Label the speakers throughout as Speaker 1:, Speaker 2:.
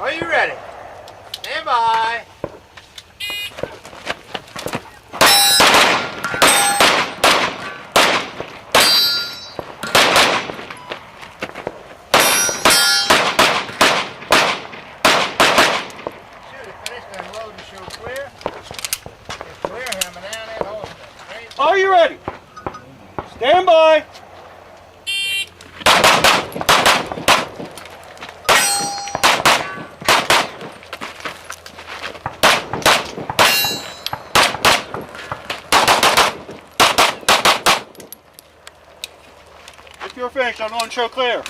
Speaker 1: Are you ready? Stand by.
Speaker 2: Are you ready? Stand by. If you're finished, I'm going to show clear.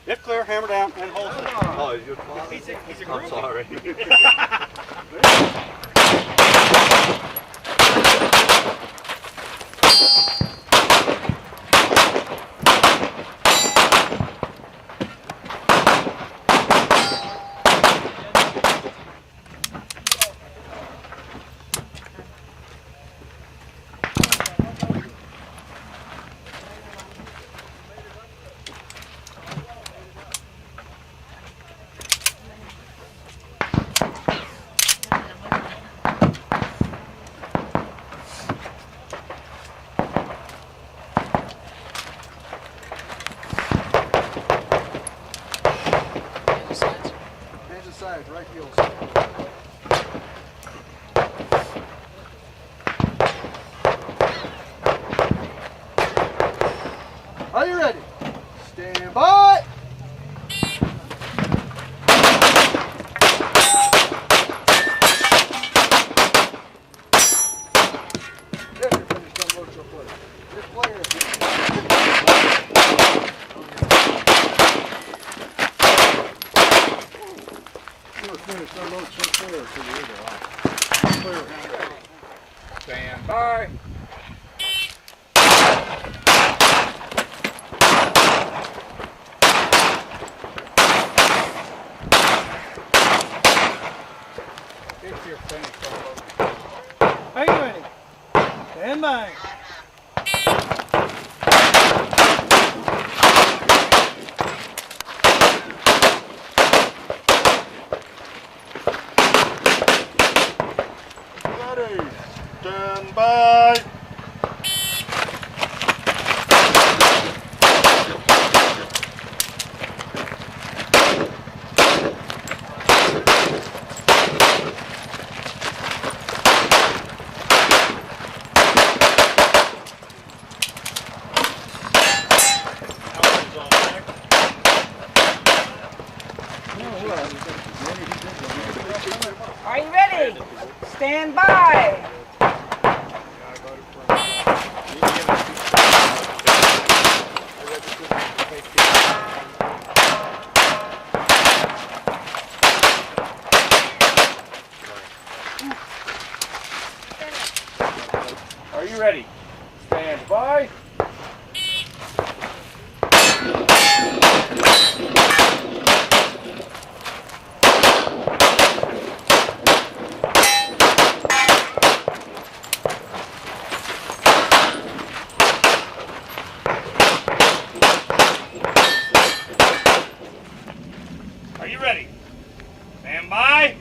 Speaker 2: If clear, hammer down and hold it.
Speaker 3: Oh, is your father?
Speaker 1: He's a
Speaker 3: I'm sorry.
Speaker 4: Side, right heel. Are you ready? Stand by. If you're finished, unload your player. This player. Finished, unload your player. So there you go.
Speaker 1: Stand by. If you're finished,
Speaker 2: Are you ready? Stand by.
Speaker 4: Stand by.
Speaker 5: Are you ready? Stand by.
Speaker 2: Are you ready? Stand by. Are you ready? Stand by.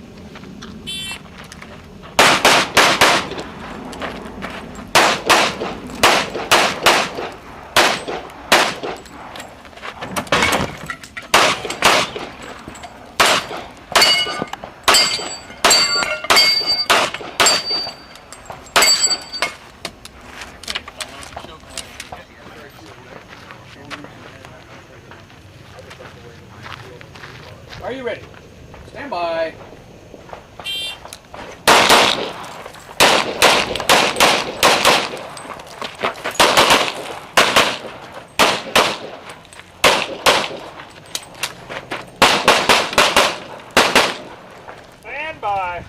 Speaker 2: Are you ready? Stand by. Stand by.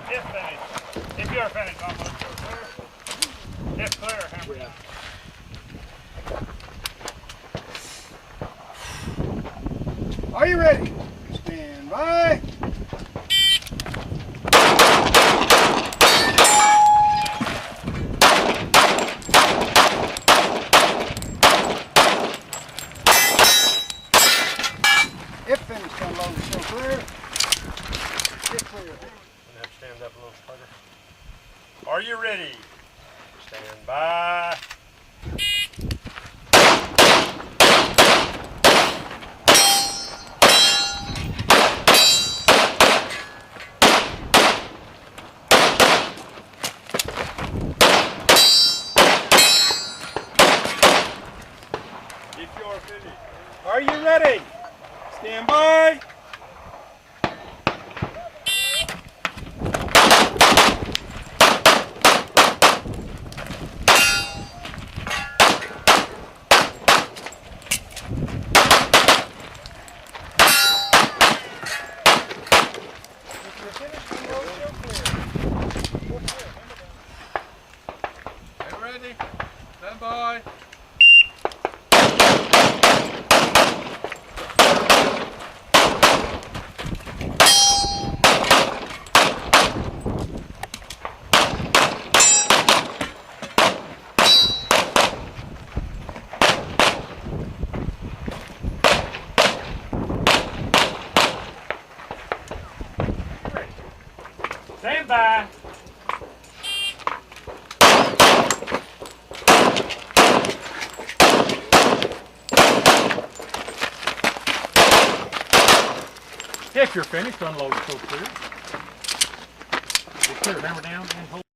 Speaker 2: If finished. If you're finished, I'm going to clear. If clear, hammer down. have to stand up a little further. Are you ready? Stand by. If you're finished.
Speaker 4: Are you ready? Stand by.
Speaker 1: Get ready. Stand by.
Speaker 2: Stand by.
Speaker 1: If you're finished, unload the coat clear. Just put it hammer down and hold.